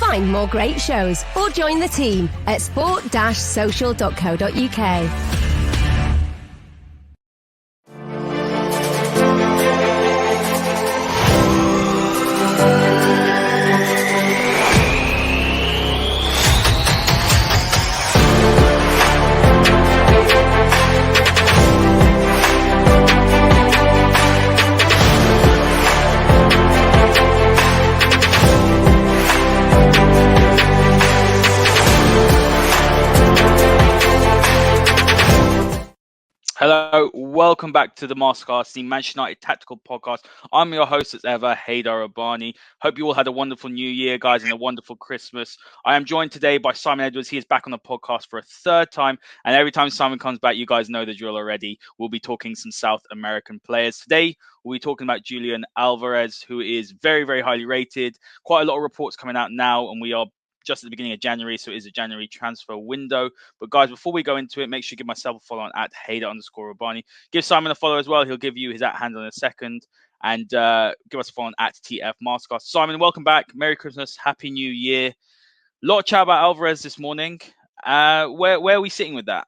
Find more great shows or join the team at sport-social.co.uk. Hello, welcome back to the Masterclass, the Manchester United Tactical Podcast. I'm your host as ever, Haider Rubbani. Hope you all had a wonderful New Year, guys, and a wonderful Christmas. I am joined today by Simon Edwards. He is back on the podcast for a third time, and every time Simon comes back, you guys know the drill already. We'll be talking some South American players. Today, we'll be talking about Julian Alvarez, who is very, very highly rated. Quite a lot of reports coming out now, and we are just at the beginning of January, so it is a January transfer window. But guys, before we go into it, make sure you give myself a follow on at Haider_Rubbani. Give Simon a follow as well. He'll give you his @handle in a second. And give us a follow on at TF Masterclass. Simon, welcome back. Merry Christmas. Happy New Year. A lot of chat about Alvarez this morning. Where are we sitting with that?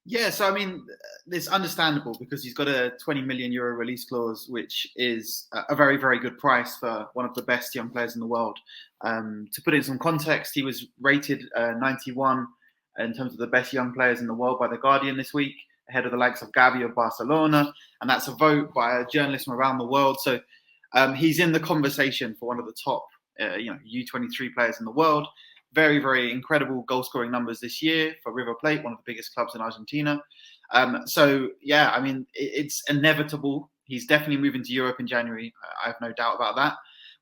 Yeah, so I mean, it's understandable because he's got a 20 million euro release clause, which is a very, very good price for one of the best young players in the world. To put it in some context, he was rated 91 in terms of the best young players in the world by The Guardian this week, ahead of the likes of Gavi of Barcelona. And that's a vote by journalists from around the world. So he's in the conversation for one of the top U23 players in the world. Very, very incredible goal-scoring numbers this year for River Plate, one of the biggest clubs in Argentina. So, yeah, I mean, it's inevitable. He's definitely moving to Europe in January. I have no doubt about that.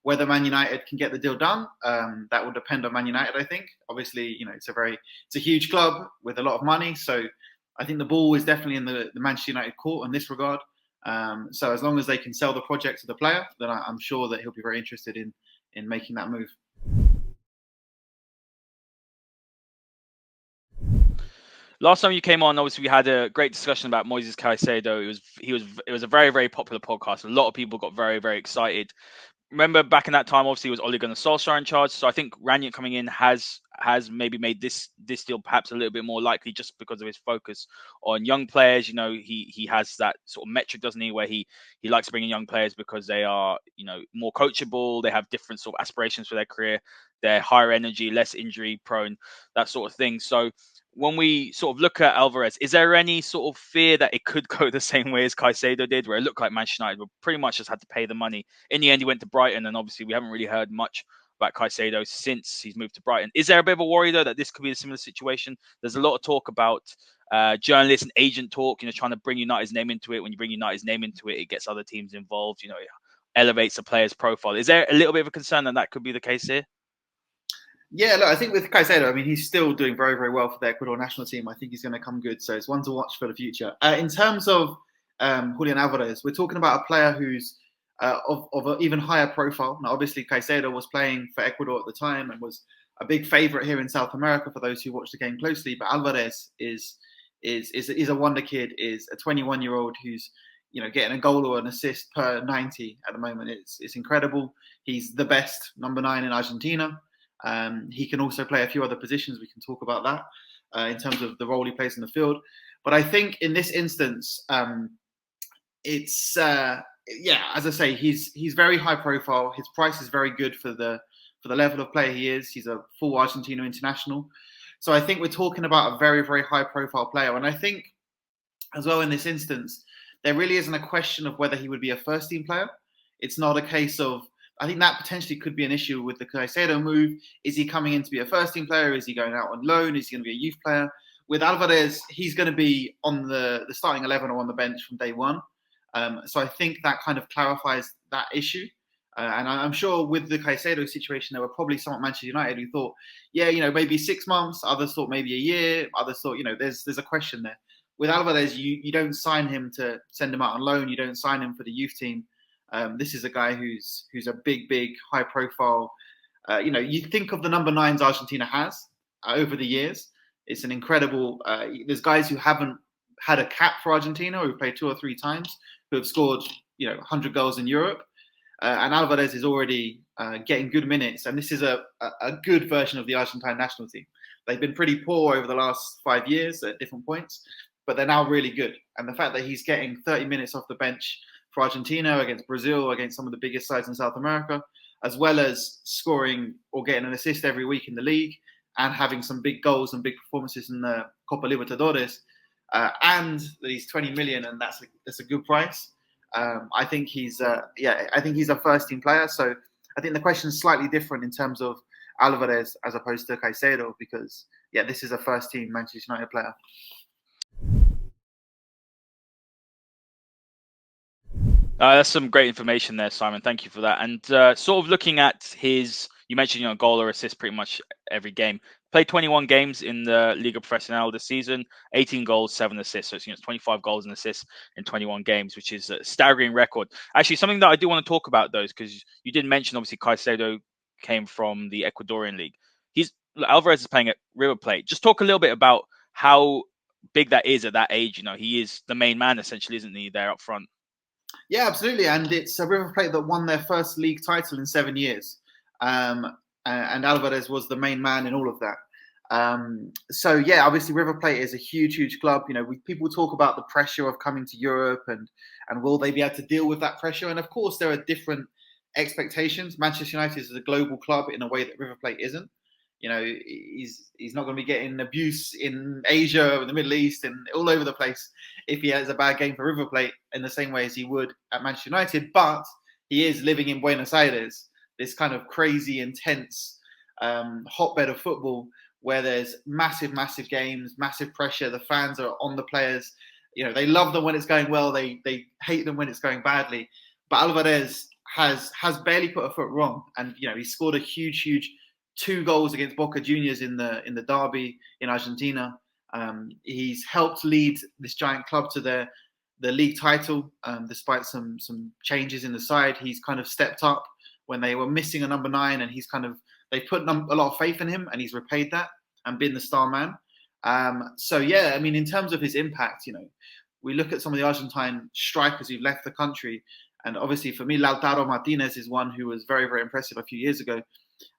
Whether Man United can get the deal done, that will depend on Man United, I think. Obviously, it's a huge club with a lot of money. So I think the ball is definitely in the Manchester United court in this regard. So as long as they can sell the project to the player, then I'm sure that he'll be very interested in making that move. Last time you came on, obviously we had a great discussion about Moises Caicedo. It was a very, very popular podcast. A lot of people got very, very excited. Remember back in that time, obviously, it was Ole Gunnar Solskjaer in charge. So I think Rangnick coming in has maybe made this deal perhaps a little bit more likely just because of his focus on young players. He has that sort of metric, doesn't he, where he likes bringing young players because they are, more coachable. They have different sort of aspirations for their career. They're higher energy, less injury prone, that sort of thing. So when we sort of look at Alvarez, is there any sort of fear that it could go the same way as Caicedo did, where it looked like Manchester United would pretty much just had to pay the money? In the end, he went to Brighton, and obviously we haven't really heard much about Caicedo since he's moved to Brighton. Is there a bit of a worry, though, that this could be a similar situation? There's a lot of talk about journalists and agent talk, trying to bring United's name into it. When you bring United's name into it, it gets other teams involved, it elevates a player's profile. Is there a little bit of a concern that could be the case here? Yeah, look, I think with Caicedo, I mean, he's still doing very, very well for the Ecuador national team. I think he's going to come good. So it's one to watch for the future. In terms of Julian Alvarez, we're talking about a player who's of an even higher profile. Now, obviously, Caicedo was playing for Ecuador at the time and was a big favourite here in South America for those who watch the game closely. But Alvarez is a wonder kid, is a 21-year-old who's getting a goal or an assist per 90 at the moment. It's incredible. He's the best number 9 in Argentina. He can also play a few other positions. We can talk about that in terms of the role he plays in the field. But I think in this instance, as I say, he's very high profile. His price is very good for the level of player he is. He's a full Argentina international. So I think we're talking about a very, very high profile player. And I think as well in this instance, there really isn't a question of whether he would be a first team player. It's not a case of, I think that potentially could be an issue with the Caicedo move. Is he coming in to be a first-team player? Is he going out on loan? Is he going to be a youth player? With Alvarez, he's going to be on the starting 11 or on the bench from day one. So I think that kind of clarifies that issue. And I'm sure with the Caicedo situation, there were probably some at Manchester United who thought, maybe 6 months. Others thought maybe a year. Others thought, there's a question there. With Alvarez, you don't sign him to send him out on loan. You don't sign him for the youth team. This is a guy who's a big, high profile. You think of the number 9s Argentina has over the years. It's an incredible. There's guys who haven't had a cap for Argentina, who've played 2 or 3 times, who have scored 100 goals in Europe. And Alvarez is already getting good minutes. And this is a good version of the Argentine national team. They've been pretty poor over the last 5 years at different points, but they're now really good. And the fact that he's getting 30 minutes off the bench for Argentina against Brazil, against some of the biggest sides in South America, as well as scoring or getting an assist every week in the league and having some big goals and big performances in the Copa Libertadores, and he's 20 million, and that's a good price. I think he's a first team player. So I think the question is slightly different in terms of Alvarez as opposed to Caicedo, because this is a first team Manchester United player. That's some great information there, Simon. Thank you for that. And sort of looking at his, you mentioned, goal or assist pretty much every game. Played 21 games in the Liga Professional this season, 18 goals, 7 assists. So it's 25 goals and assists in 21 games, which is a staggering record. Actually, something that I do want to talk about, though, is because you did mention, obviously, Caicedo came from the Ecuadorian league. Alvarez is playing at River Plate. Just talk a little bit about how big that is at that age. He is the main man, essentially, isn't he, there up front? Yeah, absolutely. And it's a River Plate that won their first league title in 7 years. And Alvarez was the main man in all of that. Obviously River Plate is a huge, huge club. People talk about the pressure of coming to Europe and will they be able to deal with that pressure? And of course, there are different expectations. Manchester United is a global club in a way that River Plate isn't. He's not going to be getting abuse in Asia or the Middle East and all over the place if he has a bad game for River Plate in the same way as he would at Manchester United. But he is living in Buenos Aires, this kind of crazy, intense hotbed of football where there's massive, massive games, massive pressure. The fans are on the players. They love them when it's going well. They hate them when it's going badly. But Alvarez has barely put a foot wrong. And, he scored a huge, huge 2 goals against Boca Juniors in the derby in Argentina. He's helped lead this giant club to the league title, despite some changes in the side. He's kind of stepped up when they were missing a number 9, and they put a lot of faith in him, and he's repaid that and been the star man. In terms of his impact, we look at some of the Argentine strikers who've left the country, and obviously for me, Lautaro Martinez is one who was very, very impressive a few years ago.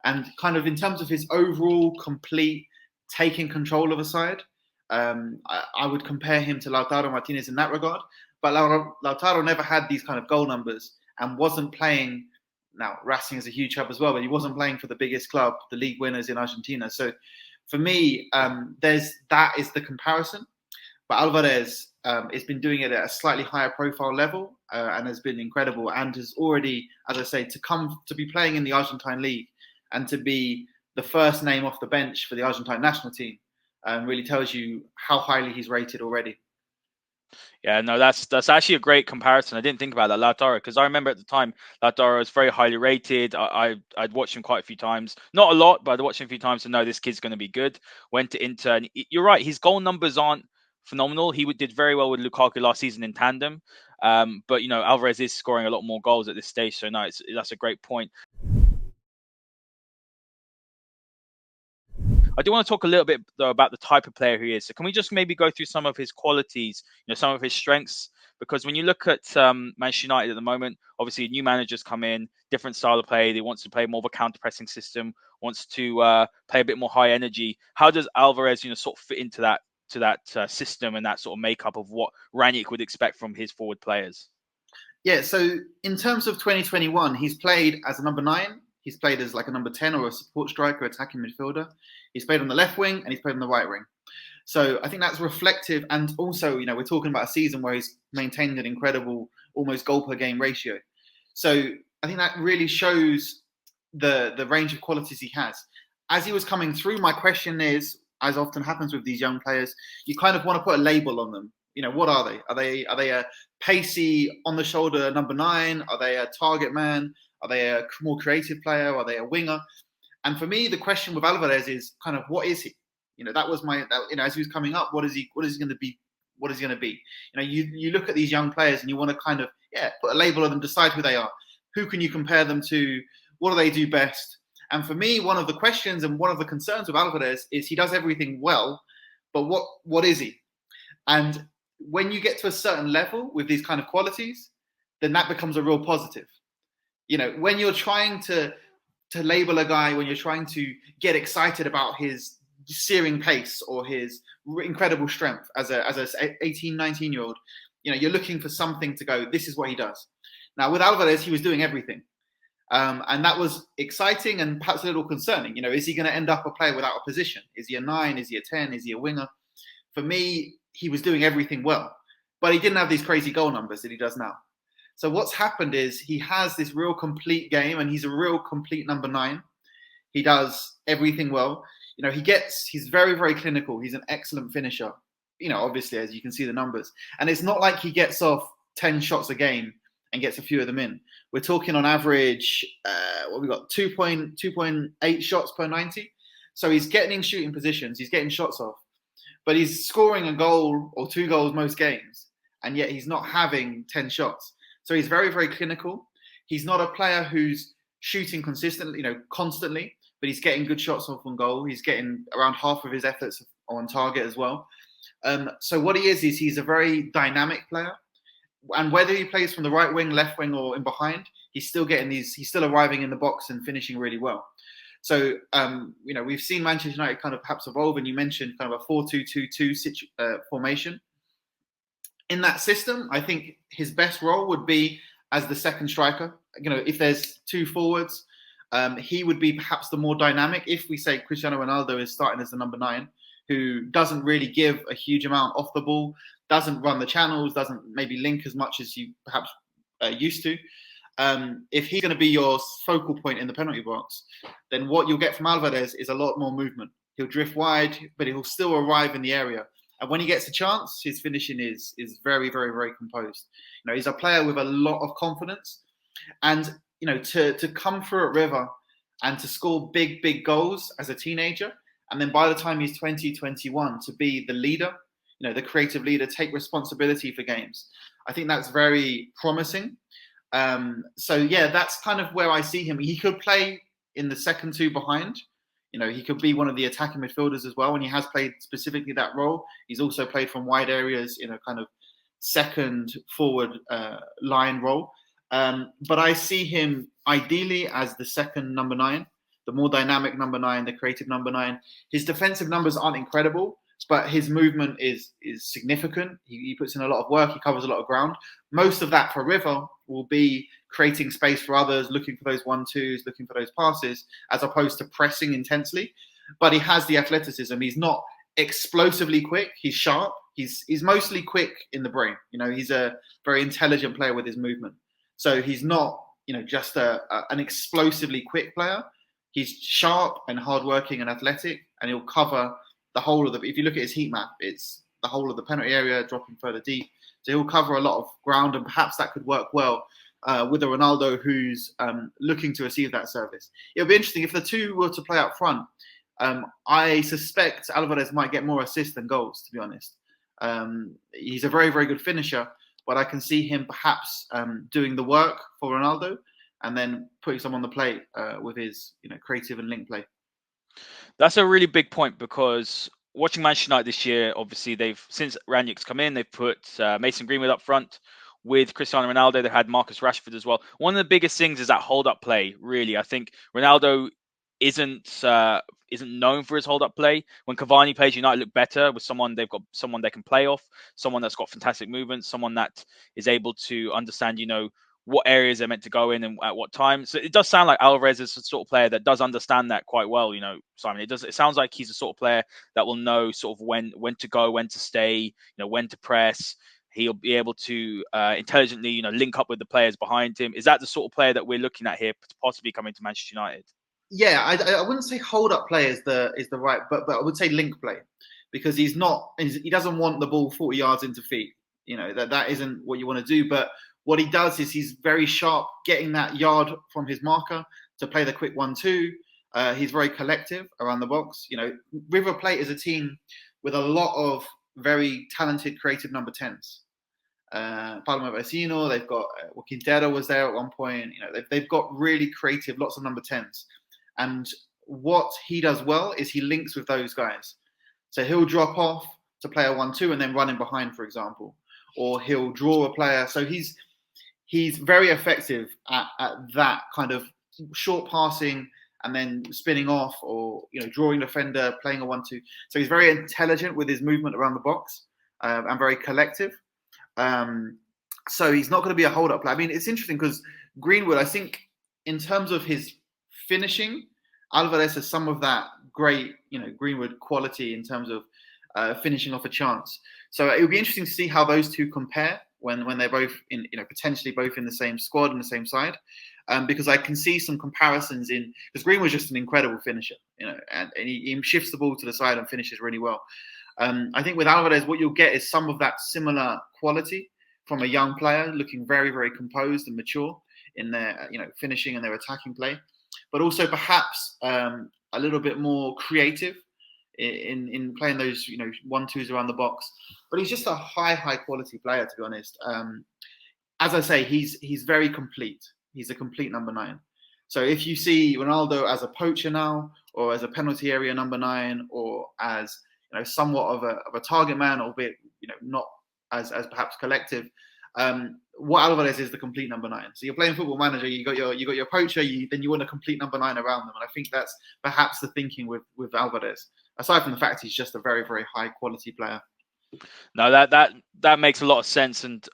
And kind of in terms of his overall complete taking control of a side, I would compare him to Lautaro Martinez in that regard. But Lautaro never had these kind of goal numbers and wasn't playing. Now, Racing is a huge club as well, but he wasn't playing for the biggest club, the league winners in Argentina. So for me, that is the comparison. But Alvarez has been doing it at a slightly higher profile level and has been incredible, and has already, as I say, to be playing in the Argentine league and to be the first name off the bench for the Argentine national team really tells you how highly he's rated already. Yeah, no, that's actually a great comparison. I didn't think about that, Lautaro, because I remember at the time Lautaro was very highly rated. I'd watched him quite a few times, not a lot, but I'd watched him a few times to know this kid's going to be good. Went to Inter, and you're right, his goal numbers aren't phenomenal. He did very well with Lukaku last season in tandem, but Alvarez is scoring a lot more goals at this stage. So no, that's a great point. I do want to talk a little bit, though, about the type of player he is. So can we just maybe go through some of his qualities, some of his strengths? Because when you look at Manchester United at the moment, obviously new managers come in, different style of play. They want to play more of a counter-pressing system, wants to play a bit more high energy. How does Alvarez, sort of fit into that system and that sort of makeup of what Rangnick would expect from his forward players? Yeah, so in terms of 2021, he's played as a number 9. He's played as like a number 10 or a support striker, attacking midfielder. He's played on the left wing and he's played on the right wing. So I think that's reflective. And also, we're talking about a season where he's maintained an incredible, almost goal per game ratio. So I think that really shows the range of qualities he has. As he was coming through, my question is, as often happens with these young players, you kind of want to put a label on them. What are they? Are they a pacey, on the shoulder number 9? Are they a target man? Are they a more creative player? Are they a winger? And for me, the question with Alvarez is kind of, what is he? That was as he was coming up, what is he going to be? What is he going to be? You look at these young players and you want to kind of, put a label on them, decide who they are. Who can you compare them to? What do they do best? And for me, one of the questions and one of the concerns with Alvarez is he does everything well, but what is he? And when you get to a certain level with these kind of qualities, then that becomes a real positive. When you're trying to label a guy, when you're trying to get excited about his searing pace or his incredible strength as a 18, 19-year-old, you're looking for something to go, this is what he does. Now, with Alvarez, he was doing everything. And that was exciting and perhaps a little concerning. Is he going to end up a player without a position? Is he a 9? Is he a 10? Is he a winger? For me, he was doing everything well, but he didn't have these crazy goal numbers that he does now. So what's happened is he has this real complete game, and he's a real complete number 9. He does everything well. He's very, very clinical. He's an excellent finisher, obviously, as you can see the numbers. And it's not like he gets off 10 shots a game and gets a few of them in. We're talking on average, we got 2.8 shots per 90. So he's getting in shooting positions. He's getting shots off. But he's scoring a goal or 2 goals most games. And yet he's not having 10 shots. So he's very, very clinical. He's not a player who's shooting consistently, constantly, but he's getting good shots off on goal. He's getting around half of his efforts on target as well. So what he is he's a very dynamic player. And whether he plays from the right wing, left wing, or in behind, he's still arriving in the box and finishing really well. So, we've seen Manchester United kind of perhaps evolve, and you mentioned kind of a 4-2-2-2 formation. In that system, I think his best role would be as the second striker. If there's 2 forwards, he would be perhaps the more dynamic. If we say Cristiano Ronaldo is starting as the number 9, who doesn't really give a huge amount off the ball, doesn't run the channels, doesn't maybe link as much as you perhaps used to. If he's going to be your focal point in the penalty box, then what you'll get from Alvarez is a lot more movement. He'll drift wide, but he'll still arrive in the area. And when he gets a chance, his finishing is very, very, very composed. He's a player with a lot of confidence. And, to come through at River and to score big, big goals as a teenager, and then by the time he's 20, 21, to be the leader, the creative leader, take responsibility for games. I think that's very promising. That's kind of where I see him. He could play in the second 2 behind. He could be one of the attacking midfielders as well, and he has played specifically that role. He's also played from wide areas in a kind of second forward line role. But I see him ideally as the second number 9, the more dynamic number 9, the creative number 9. His defensive numbers aren't incredible, but his movement is significant. He puts in a lot of work. He covers a lot of ground. Most of that for River will be creating space for others, looking for those 1-2s, looking for those passes, as opposed to pressing intensely. But he has the athleticism. He's not explosively quick. He's sharp. He's mostly quick in the brain. He's a very intelligent player with his movement. So he's not, just an explosively quick player. He's sharp and hardworking and athletic, and he'll cover the whole of if you look at his heat map, it's the whole of the penalty area, dropping further deep. So he'll cover a lot of ground, and perhaps that could work well with a Ronaldo who's looking to receive that service. It'll be interesting if the 2 were to play up front. I suspect Alvarez might get more assists than goals, to be honest. He's a very, very good finisher, but I can see him perhaps doing the work for Ronaldo and then putting some on the plate with his creative and link play. That's a really big point, because watching Manchester United this year, obviously since Rangnick's come in, they've put Mason Greenwood up front with Cristiano Ronaldo. They had Marcus Rashford as well. One of the biggest things is that hold-up play, really. I think Ronaldo isn't known for his hold-up play. When Cavani plays, United look better with someone. They've got someone they can play off, someone that's got fantastic movement, someone that is able to understand, what areas they're meant to go in and at what time. So it does sound like Alvarez is the sort of player that does understand that quite well, Simon. It sounds like he's the sort of player that will know sort of when to go, when to stay, when to press. He'll be able to intelligently, link up with the players behind him. Is that the sort of player that we're looking at here, possibly coming to Manchester United? Yeah, I wouldn't say hold up play is the right, but I would say link play, because he doesn't want the ball 40 yards into feet. That isn't what you want to do. But what he does is he's very sharp, getting that yard from his marker to play the quick 1-2. He's very collective around the box. River Plate is a team with a lot of very talented, creative number 10s. Palma Vecino, they've got Quintero was there at one point. They've got really creative, lots of number 10s. And what he does well is he links with those guys. So he'll drop off to play a 1-2 and then run in behind, for example. Or he'll draw a player. So he's very effective at that kind of short passing and then spinning off, or drawing defender, playing a 1-2. So he's very intelligent with his movement around the box, and very collective. So he's not going to be a hold-up player. I mean, it's interesting because Greenwood, I think, in terms of his finishing, Alvarez has some of that great, Greenwood quality in terms of finishing off a chance. So it would be interesting to see how those two compare when they're both in, potentially both in the same squad and the same side. Because I can see some comparisons because Greenwood's just an incredible finisher, and he shifts the ball to the side and finishes really well. I think with Alvarez, what you'll get is some of that similar quality from a young player, looking very, very composed and mature in their, finishing and their attacking play, but also perhaps a little bit more creative in playing those, 1-2s around the box. But he's just a high quality player, to be honest. As I say, he's very complete. He's a complete number 9. So if you see Ronaldo as a poacher now, or as a penalty area number 9, or as somewhat of a target man, albeit not as perhaps collective, what Alvarez is the complete number 9. So you're playing Football Manager, you got your poacher, then you want a complete number 9 around them, and I think that's perhaps the thinking with Alvarez. Aside from the fact he's just a very, very high quality player. No, that makes a lot of sense. And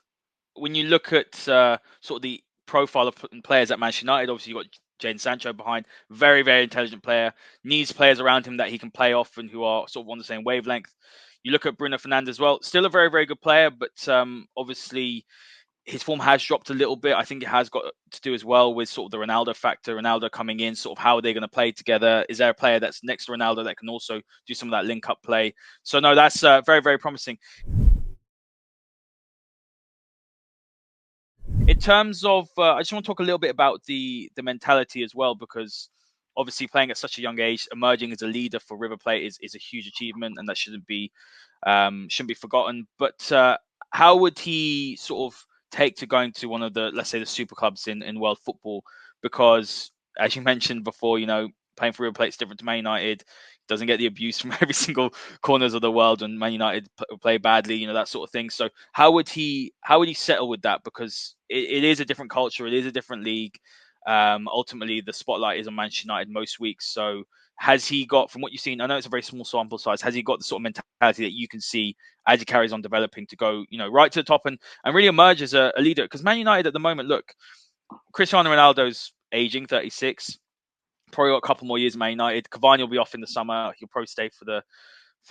when you look at sort of the profile of players at Manchester United, obviously you've got Jadon Sancho behind, very, very intelligent player, needs players around him that he can play off and who are sort of on the same wavelength. You look at Bruno Fernandes as well, still a very, very good player, but obviously his form has dropped a little bit. I think it has got to do as well with sort of the Ronaldo factor. Ronaldo coming in, sort of how are they going to play together? Is there a player that's next to Ronaldo that can also do some of that link-up play? So no, that's very, very promising. In terms of, I just want to talk a little bit about the mentality as well, because obviously playing at such a young age, emerging as a leader for River Plate is a huge achievement, and that shouldn't be forgotten. But how would he sort of take to going to one of the, let's say, the super clubs in world football? Because as you mentioned before, playing for River Plate is different to Man United. Doesn't get the abuse from every single corners of the world, and Man United play badly, that sort of thing. So how would he settle with that? Because it is a different culture, it is a different league. Ultimately, the spotlight is on Manchester United most weeks. So has he got, from what you've seen, I know it's a very small sample size, has he got the sort of mentality that you can see as he carries on developing to go, right to the top and really emerge as a leader? Because Man United at the moment, look, Cristiano Ronaldo's aging, 36. Probably got a couple more years in Man United. Cavani will be off in the summer. He'll probably stay for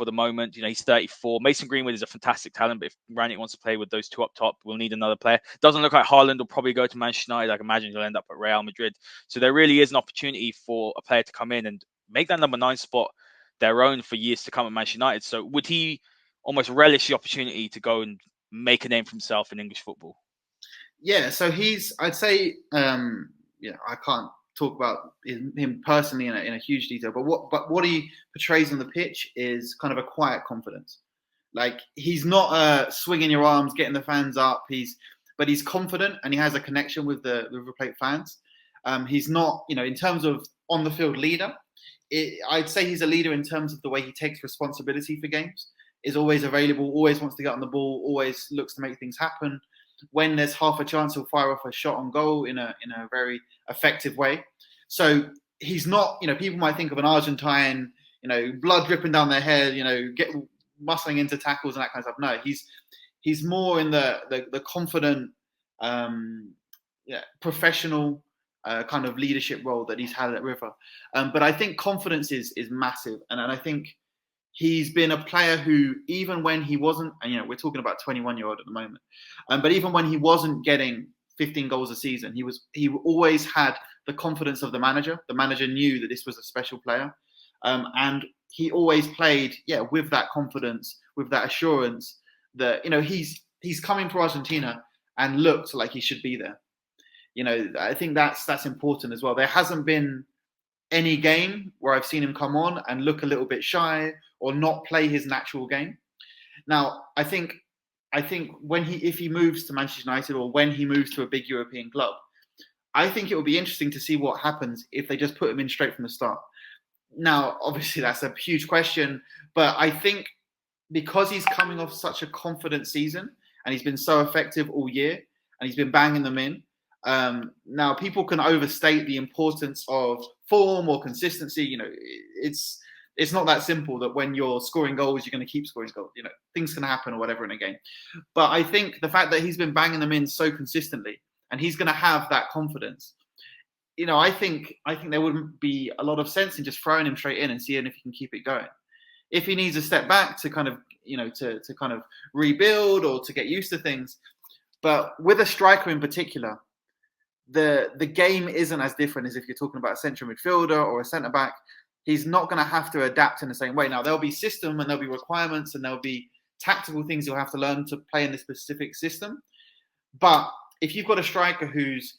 the moment. He's 34. Mason Greenwood is a fantastic talent, but if Rangnick wants to play with those two up top, we'll need another player. Doesn't look like Haaland will probably go to Manchester United. I can imagine he'll end up at Real Madrid. So there really is an opportunity for a player to come in and make that number 9 spot their own for years to come at Manchester United. So would he almost relish the opportunity to go and make a name for himself in English football? Yeah, so I'd say, I can't talk about him personally in a huge detail, but what he portrays on the pitch is kind of a quiet confidence. Like, he's not swinging your arms, getting the fans up. But he's confident and he has a connection with the River Plate fans. He's not, in terms of on the field leader, I'd say he's a leader in terms of the way he takes responsibility for games. Is always available, always wants to get on the ball, always looks to make things happen. When there's half a chance, he'll fire off a shot on goal in a very effective way. So he's not, people might think of an Argentine, blood dripping down their head, muscling into tackles and that kind of stuff. No, he's more in the confident, professional kind of leadership role that he's had at River. But I think confidence is massive, and I think he's been a player who, even when he wasn't, and we're talking about 21-year-old at the moment, but even when he wasn't getting 15 goals a season, he always had the confidence of the manager. The manager knew that this was a special player, and he always played, with that confidence, with that assurance that he's coming for Argentina and looked like he should be there. I think that's important as well. There hasn't been any game where I've seen him come on and look a little bit shy or not play his natural game. Now, I think if he moves to Manchester United, or when he moves to a big European club, I think it will be interesting to see what happens if they just put him in straight from the start. Now, obviously, that's a huge question, but I think because he's coming off such a confident season and he's been so effective all year, and he's been banging them in. Now, people can overstate the importance of form or consistency. It's not that simple that when you're scoring goals, you're going to keep scoring goals. Things can happen or whatever in a game. But I think the fact that he's been banging them in so consistently, and he's going to have that confidence, I think there wouldn't be a lot of sense in just throwing him straight in and seeing if he can keep it going. If he needs a step back to kind of, to kind of rebuild or to get used to things. But with a striker in particular, the game isn't as different as if you're talking about a central midfielder or a centre back. He's not going to have to adapt in the same way. Now, there'll be system and there'll be requirements and there'll be tactical things you'll have to learn to play in this specific system. But if you've got a striker who's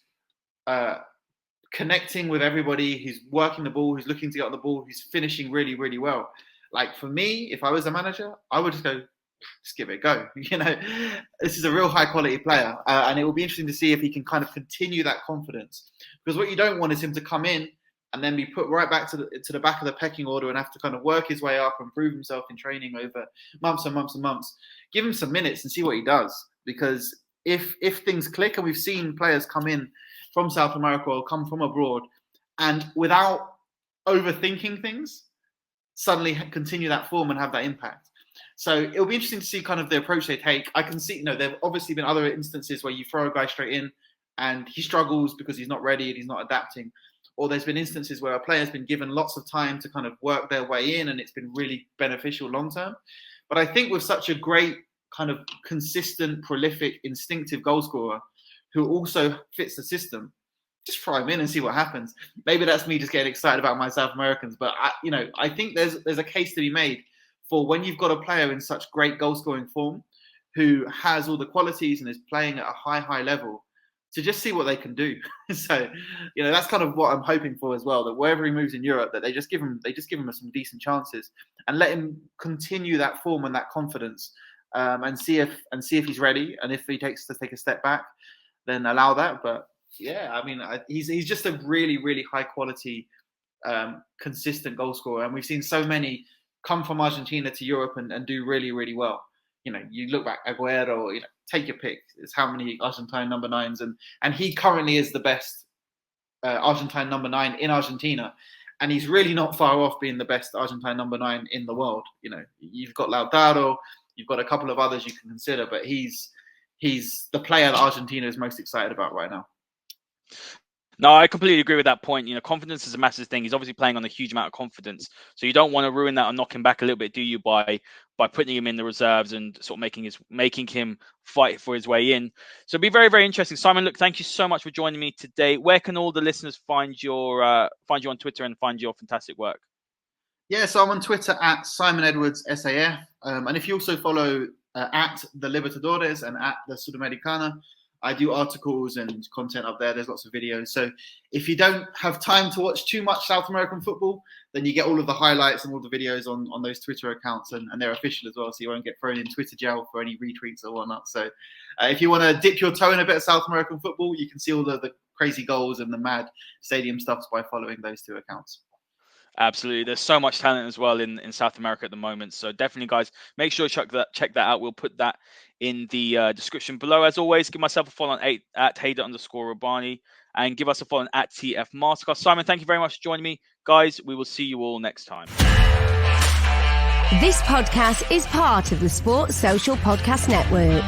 connecting with everybody, who's working the ball, who's looking to get on the ball, who's finishing really, really well. Like for me, if I was a manager, I would just go, just give it a go. This is a real high quality player. And it will be interesting to see if he can kind of continue that confidence. Because what you don't want is him to come in and then be put right back to the back of the pecking order and have to kind of work his way up and prove himself in training over months and months and months. Give him some minutes and see what he does. Because if things click, and we've seen players come in from South America or come from abroad, and without overthinking things, suddenly continue that form and have that impact. So it'll be interesting to see kind of the approach they take. I can see, there have obviously been other instances where you throw a guy straight in and he struggles because he's not ready and he's not adapting. Or there's been instances where a player's been given lots of time to kind of work their way in and it's been really beneficial long term. But I think with such a great kind of consistent, prolific, instinctive goal scorer who also fits the system, just throw him in and see what happens. Maybe that's me just getting excited about my South Americans, but I think there's a case to be made for when you've got a player in such great goal scoring form who has all the qualities and is playing at a high level, to just see what they can do. So, that's kind of what I'm hoping for as well, that wherever he moves in Europe, that they just give him some decent chances and let him continue that form and that confidence, and see if he's ready. And if he takes to take a step back, then allow that. But yeah, I mean, he's just a really, really high quality, consistent goal scorer. And we've seen so many come from Argentina to Europe and do really, really well. You look back, Aguero, take your pick. It's how many Argentine number 9s. And he currently is the best Argentine number 9 in Argentina. And he's really not far off being the best Argentine number 9 in the world. You've got Lautaro, you've got a couple of others you can consider, but he's the player that Argentina is most excited about right now. No, I completely agree with that point. Confidence is a massive thing. He's obviously playing on a huge amount of confidence. So you don't want to ruin that or knock him back a little bit, do you, by putting him in the reserves and sort of making him fight for his way in. So it'll be very, very interesting. Simon, look, thank you so much for joining me today. Where can all the listeners find you on Twitter and find your fantastic work? Yeah, so I'm on Twitter at Simon Edwards SAF. And if you also follow at the Libertadores and at the Sudamericana, I do articles and content up there. There's lots of videos. So if you don't have time to watch too much South American football, then you get all of the highlights and all the videos on those Twitter accounts, and they're official as well. So you won't get thrown in Twitter jail for any retweets or whatnot. So if you want to dip your toe in a bit of South American football, you can see all the crazy goals and the mad stadium stuff by following those two accounts. Absolutely. There's so much talent as well in South America at the moment. So definitely, guys, make sure to check that out. We'll put that in the description below. As always, give myself a follow on at Haider_Rubbani and give us a follow on at TF Masterclass. Simon, thank you very much for joining me. Guys, we will see you all next time. This podcast is part of the Sports Social Podcast Network.